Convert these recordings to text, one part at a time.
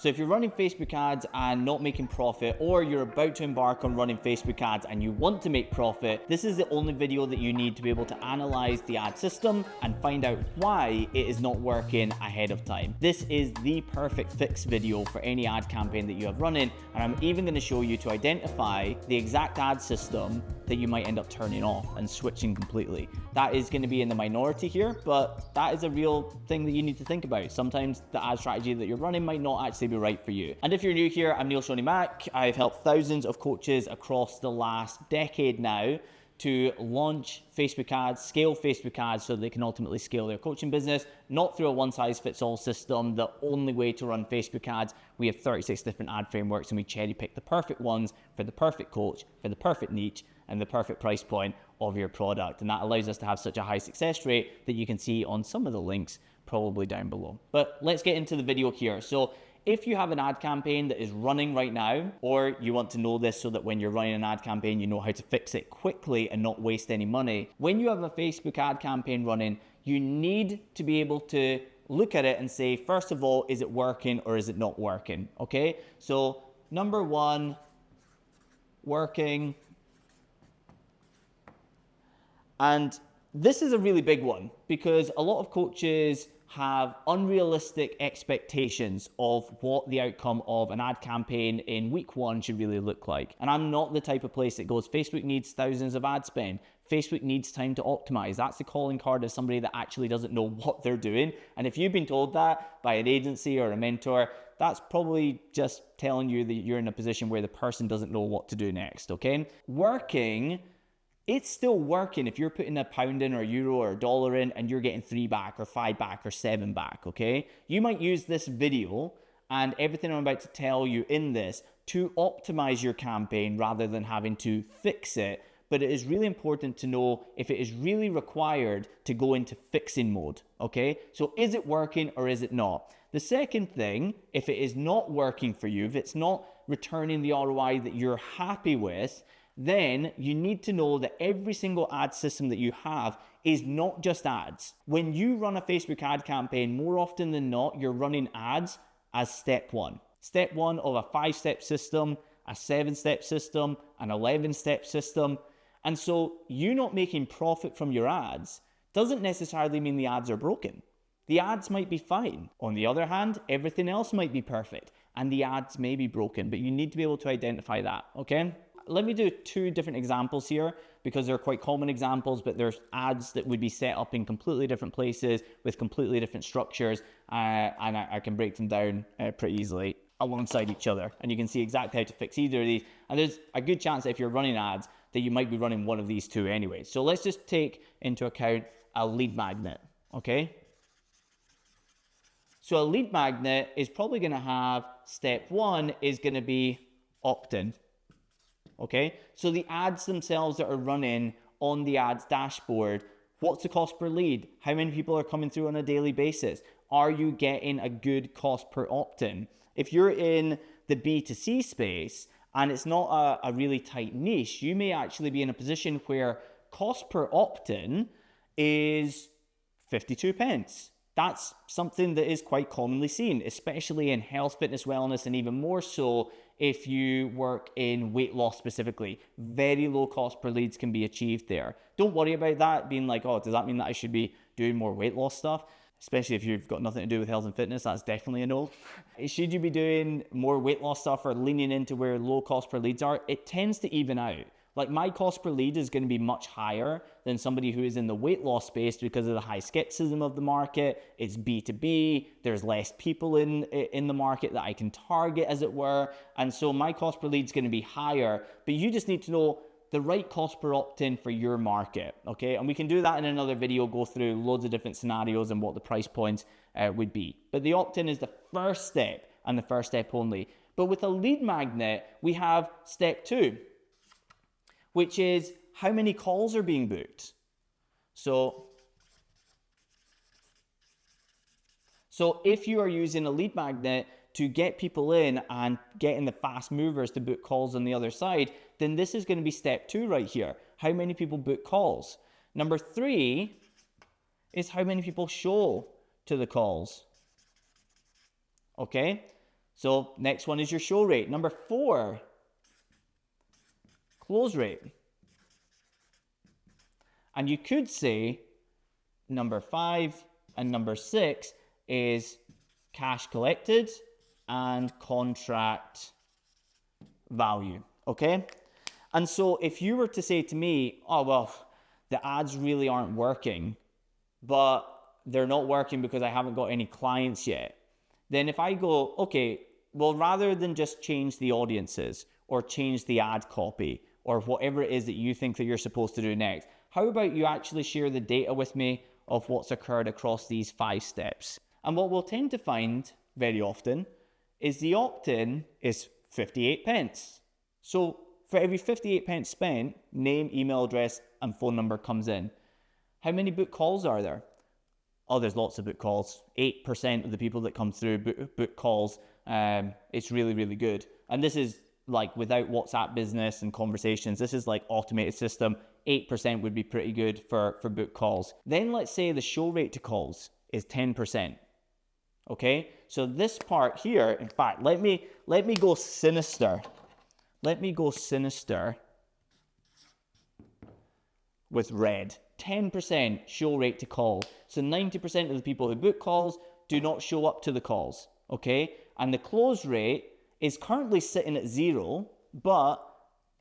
So if you're running Facebook ads and not making profit, or you're about to embark on running Facebook ads and you want to make profit, this is the only video that you need to be able to analyze the ad system and find out why it is not working ahead of time. This is the perfect fix video for any ad campaign that you have running, and I'm even going to show you to identify the exact ad system that you might end up turning off and switching completely. That is going to be in the minority here, but that is a real thing that you need to think about. Sometimes the ad strategy that you're running might not actually be right for you. And if you're new here, I'm Shoney Mac. I've helped thousands of coaches across the last decade now to launch Facebook ads, scale Facebook ads so they can ultimately scale their coaching business, not through a one-size-fits-all system. The only way to run Facebook ads, we have 36 different ad frameworks and we cherry pick the perfect ones for the perfect coach, for the perfect niche, and the perfect price point of your product. And that allows us to have such a high success rate that you can see on some of the links probably down below. But let's get into the video here. So if you have an ad campaign that is running right now, or you want to know this so that when you're running an ad campaign, you know how to fix it quickly and not waste any money. When you have a Facebook ad campaign running, you need to be able to look at it and say, first of all, is it working or is it not working? Okay, so number one, working. And this is a really big one because a lot of coaches have unrealistic expectations of what the outcome of an ad campaign in week one should really look like. And I'm not the type of place that goes, Facebook needs thousands of ad spend. Facebook needs time to optimize. That's the calling card of somebody that actually doesn't know what they're doing. And if you've been told that by an agency or a mentor, that's probably just telling you that you're in a position where the person doesn't know what to do next, okay? Working, it's still working if you're putting £1 in or €1 or $1 in and you're getting 3 back or 5 back or 7 back, okay? You might use this video and everything I'm about to tell you in this to optimize your campaign rather than having to fix it. But it is really important to know if it is really required to go into fixing mode, okay? So is it working or is it not? The second thing, if it is not working for you, if it's not returning the ROI that you're happy with, then you need to know that every single ad system that you have is not just ads. When you run a Facebook ad campaign, more often than not, you're running ads as step one. Step one of a 5-step system, a 7-step system, an 11-step system. And so you not making profit from your ads doesn't necessarily mean the ads are broken. The ads might be fine. On the other hand, everything else might be perfect and the ads may be broken, but you need to be able to identify that, okay? Let me do 2 different examples here because they're quite common examples, but there's ads that would be set up in completely different places with completely different structures, and I can break them down pretty easily alongside each other, and you can see exactly how to fix either of these. And there's a good chance that if you're running ads that you might be running one of these 2 anyway. So let's just take into account a lead magnet, okay? So a lead magnet is probably going to have step 1 is going to be opt-in. Okay, so the ads themselves that are running on the ads dashboard, what's the cost per lead? How many people are coming through on a daily basis? Are you getting a good cost per opt-in? If you're in the B2C space and it's not a really tight niche, you may actually be in a position where cost per opt-in is 52 pence. That's something that is quite commonly seen, especially in health, fitness, wellness, and even more so if you work in weight loss specifically. Very low cost per leads can be achieved there. Don't worry about that being like, oh, does that mean that I should be doing more weight loss stuff? Especially if you've got nothing to do with health and fitness, that's definitely a no. Should you be doing more weight loss stuff or leaning into where low cost per leads are? It tends to even out. Like my cost per lead is going to be much higher than somebody who is in the weight loss space because of the high skepticism of the market. It's B2B. There's less people in the market that I can target, as it were. And so my cost per lead is going to be higher, but you just need to know the right cost per opt-in for your market, okay? And we can do that in another video, go through loads of different scenarios and what the price points would be. But the opt-in is the first step and the first step only. But with a lead magnet, we have step 2. Which is how many calls are being booked. So if you are using a lead magnet to get people in and getting the fast movers to book calls on the other side, then this is going to be step 2 right here. How many people book calls? Number 3 is how many people show to the calls. Okay? So next one is your show rate. Number 4, close rate. And you could say number 5 and number 6 is cash collected and contract value, okay? And so if you were to say to me, oh, well, the ads really aren't working, but they're not working because I haven't got any clients yet, then if I go, okay, well, rather than just change the audiences or change the ad copy or whatever it is that you think that you're supposed to do next, how about you actually share the data with me of what's occurred across these 5 steps? And what we'll tend to find very often is the opt-in is 58 pence. So for every 58 pence spent, name, email address, and phone number comes in. How many book calls are there? Oh, there's lots of book calls. 8% of the people that come through book calls. It's really, really good. And this is like without WhatsApp business and conversations. This is like automated system. 8% would be pretty good for book calls. Then let's say the show rate to calls is 10%. Okay, so this part here, in fact, let me go sinister. Let me go sinister with red. 10% show rate to call. So 90% of the people who book calls do not show up to the calls, okay? And the close rate is currently sitting at 0, but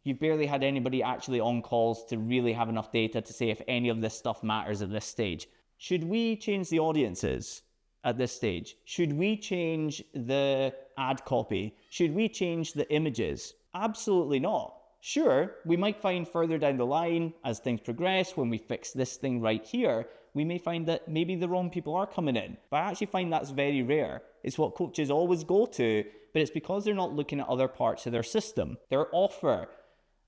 you've barely had anybody actually on calls to really have enough data to say if any of this stuff matters at this stage. Should we change the audiences at this stage? Should we change the ad copy? Should we change the images? Absolutely not. Sure, we might find further down the line as things progress, when we fix this thing right here, we may find that maybe the wrong people are coming in. But I actually find that's very rare. It's what coaches always go to, but it's because they're not looking at other parts of their system. Their offer,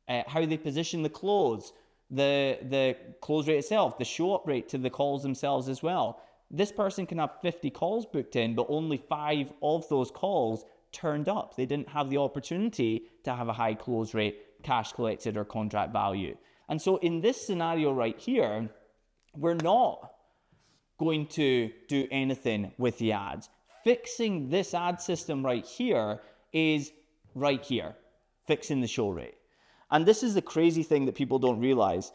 how they position the close, the close rate itself, the show up rate to the calls themselves as well. This person can have 50 calls booked in, but only 5 of those calls turned up. They didn't have the opportunity to have a high close rate, cash collected, or contract value. And so in this scenario right here, we're not going to do anything with the ads. Fixing this ad system right here is right here, fixing the show rate. And this is the crazy thing that people don't realize.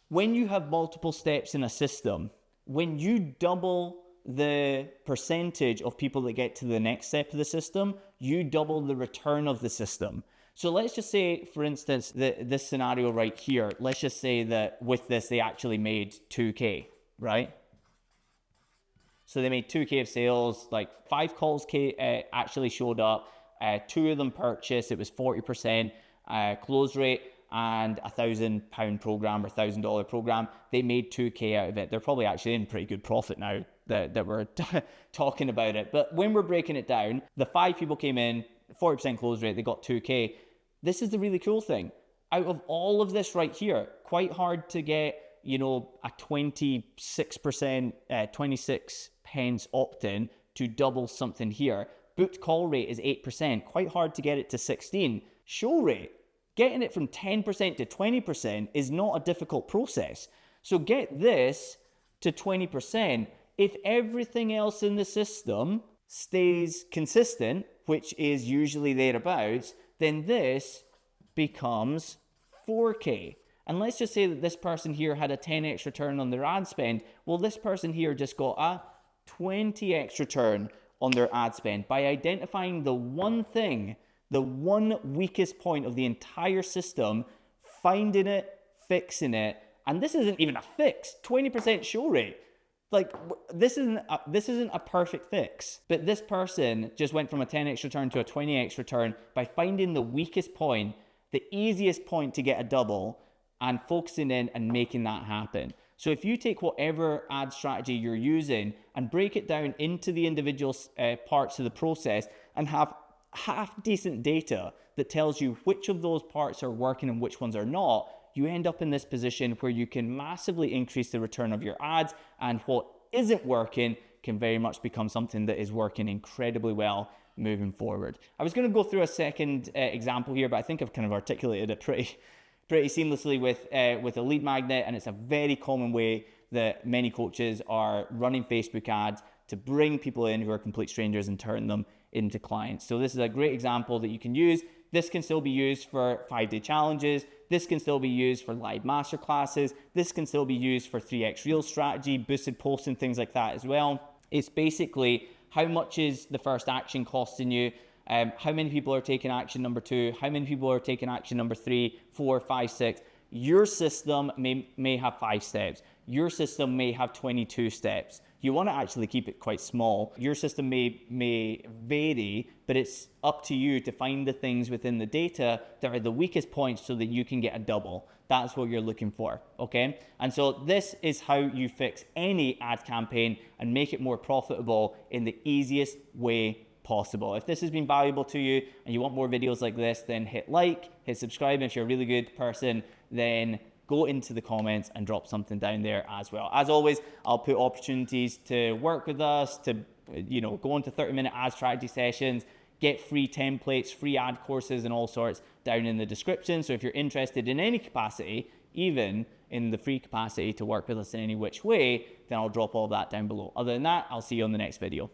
When you have multiple steps in a system, when you double the percentage of people that get to the next step of the system, you double the return of the system. So let's just say, for instance, this scenario right here, let's just say that with this, they actually made 2K, right? So they made 2K of sales, like 5 calls actually showed up, 2 of them purchased, it was 40% close rate, and £1,000 program or $1,000 program. They made 2K out of it. They're probably actually in pretty good profit now that we're talking about it. But when we're breaking it down, the 5 people came in, 40% close rate, they got 2K. This is the really cool thing. Out of all of this right here, quite hard to get, you know, a 26%, 26 pence opt-in to double something here. Booked call rate is 8%, quite hard to get it to 16. Show rate, getting it from 10% to 20% is not a difficult process. So get this to 20%. If everything else in the system stays consistent, which is usually thereabouts, then this becomes 4K. And let's just say that this person here had a 10x return on their ad spend. Well, this person here just got a 20x return on their ad spend by identifying the one thing, the one weakest point of the entire system, finding it, fixing it. And this isn't even a fix, 20% show rate. Like, this isn't a perfect fix, but this person just went from a 10x return to a 20x return by finding the weakest point, the easiest point to get a double, and focusing in and making that happen. So if you take whatever ad strategy you're using and break it down into the individual parts of the process and have half decent data that tells you which of those parts are working and which ones are not, you end up in this position where you can massively increase the return of your ads, and what isn't working can very much become something that is working incredibly well moving forward. I was going to go through a second example here, but I think I've kind of articulated it pretty seamlessly with a lead magnet, and it's a very common way that many coaches are running Facebook ads to bring people in who are complete strangers and turn them into clients. So this is a great example that you can use. This can still be used for 5-day challenges. This can still be used for live masterclasses. This can still be used for 3x reel strategy, boosted posts and things like that as well. It's basically how much is the first action costing you? How many people are taking action number 2? How many people are taking action number 3, 4, 5, 6? Your system may have 5 steps. Your system may have 22 steps. You want to actually keep it quite small. Your system may vary, but it's up to you to find the things within the data that are the weakest points so that you can get a double. That's what you're looking for, okay? And so this is how you fix any ad campaign and make it more profitable in the easiest way possible. If this has been valuable to you and you want more videos like this, then hit like, hit subscribe. And if you're a really good person, then go into the comments and drop something down there as well. As always, I'll put opportunities to work with us, to go into 30-minute ad strategy sessions, get free templates, free ad courses and all sorts down in the description. So if you're interested in any capacity, even in the free capacity to work with us in any which way, then I'll drop all that down below. Other than that, I'll see you on the next video.